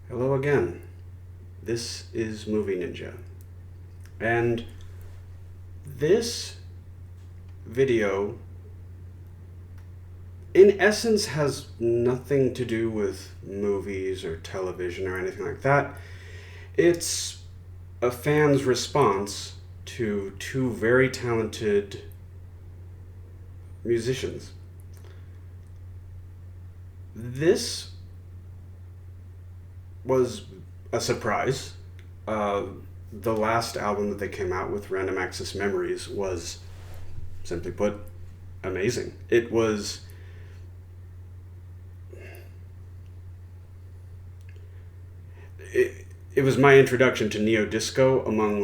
Hello again. This is Movie Ninja. And this video, in essence, has nothing to do with movies or television or anything like that. It's a fan's response to two very talented musicians. This was a surprise. The last album that they came out with, Random Access Memories, was, simply put, amazing. It was my introduction to neo disco among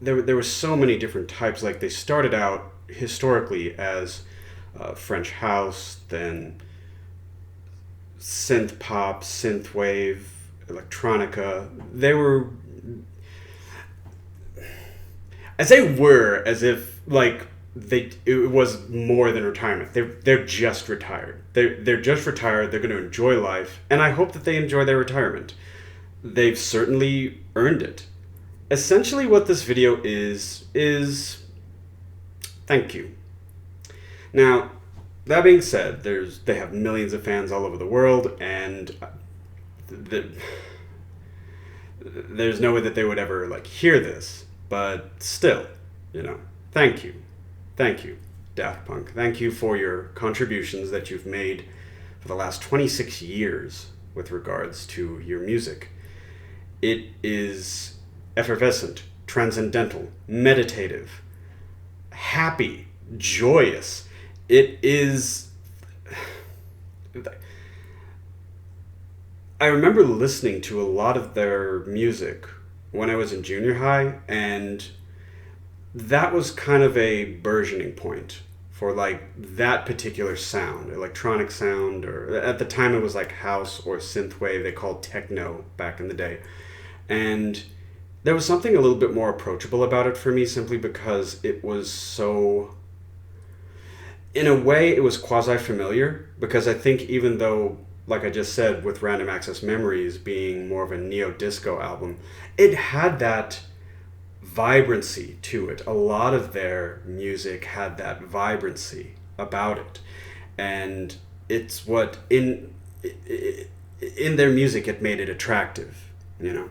there were so many different types. Like, they started out historically as French house, then synth pop, synth wave, electronica. They were, I say were as if it was more than retirement. They're just retired. They're just retired. They're going to enjoy life, and I hope that they enjoy their retirement. They've certainly earned it. Essentially, what this video is thank you. Now, that being said, they have millions of fans all over the world, and there's no way that they would ever hear this. But still, thank you, Daft Punk. Thank you for your contributions that you've made for the last 26 years with regards to your music. It is effervescent, transcendental, meditative, happy, joyous. It is... I remember listening to a lot of their music when I was in junior high, and that was kind of a burgeoning point for that particular sound, electronic sound, or at the time it was house or synthwave. They called techno back in the day. And there was something a little bit more approachable about it for me, simply because it was so... In a way, it was quasi-familiar, because I think even though, like I just said, with Random Access Memories being more of a neo-disco album, it had that vibrancy to it. A lot of their music had that vibrancy about it. And it's what, in their music, it made it attractive, It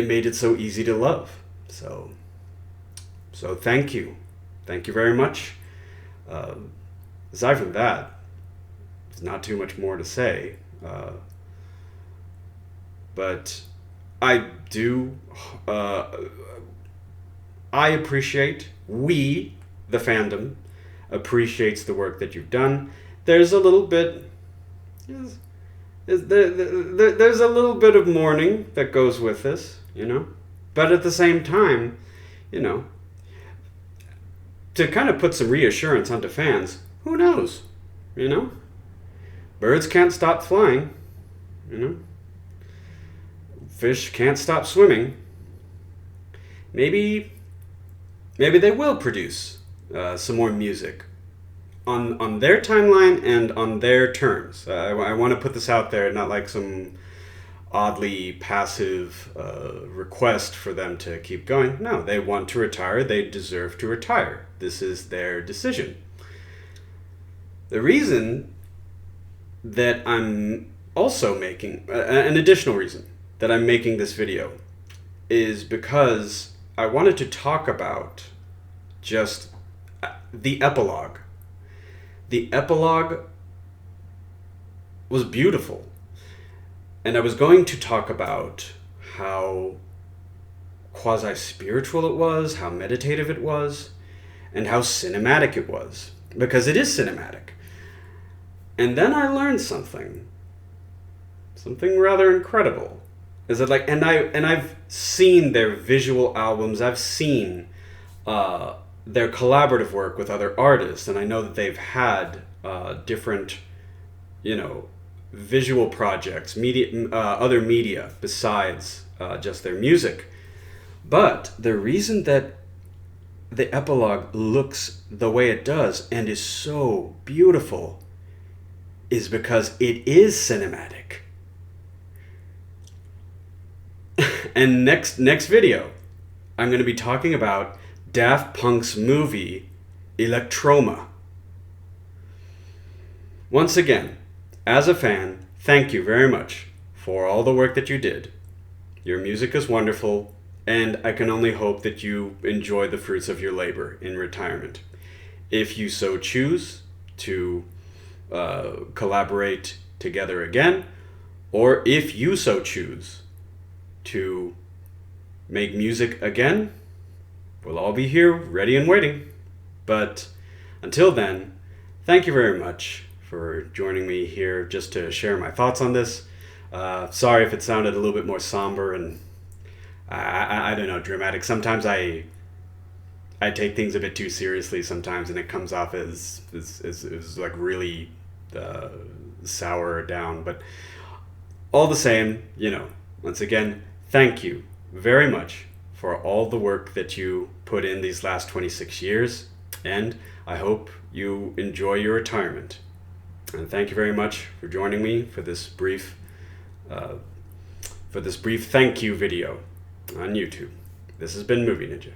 made it so easy to love. So thank you. Thank you very much. Aside from that, there's not too much more to say. But I do... I appreciate, we, the fandom, appreciates the work that you've done. There's a little bit... There's a little bit of mourning that goes with this, But at the same time, to kind of put some reassurance onto fans, who knows, Birds can't stop flying, Fish can't stop swimming. Maybe they will produce some more music on their timeline and on their terms. I want to put this out there, not like some oddly passive request for them to keep going. No, they want to retire. They deserve to retire. This is their decision. The reason that I'm also making, an additional reason that I'm making this video, is because I wanted to talk about just the epilogue. The epilogue was beautiful. And I was going to talk about how quasi-spiritual it was, how meditative it was, and how cinematic it was. Because it is cinematic. And then I learned something rather incredible. Is that and I've seen their visual albums. I've seen their collaborative work with other artists, and I know that they've had different, visual projects, other media besides just their music. But the reason that the epilogue looks the way it does and is so beautiful is because it is cinematic. And next video, I'm going to be talking about Daft Punk's movie, Electroma. Once again, as a fan, thank you very much for all the work that you did. Your music is wonderful, and I can only hope that you enjoy the fruits of your labor in retirement. If you so choose to collaborate together again, or if you so choose to make music again, we'll all be here ready and waiting. But until then, thank you very much for joining me here just to share my thoughts on this. Sorry if it sounded a little bit more somber and I don't know, dramatic. Sometimes I take things a bit too seriously sometimes, and it comes off as like really sour or down. But all the same, once again, thank you very much for all the work that you put in these last 26 years, and I hope you enjoy your retirement. And thank you very much for joining me for this brief thank you video on YouTube. This has been Movie Ninja.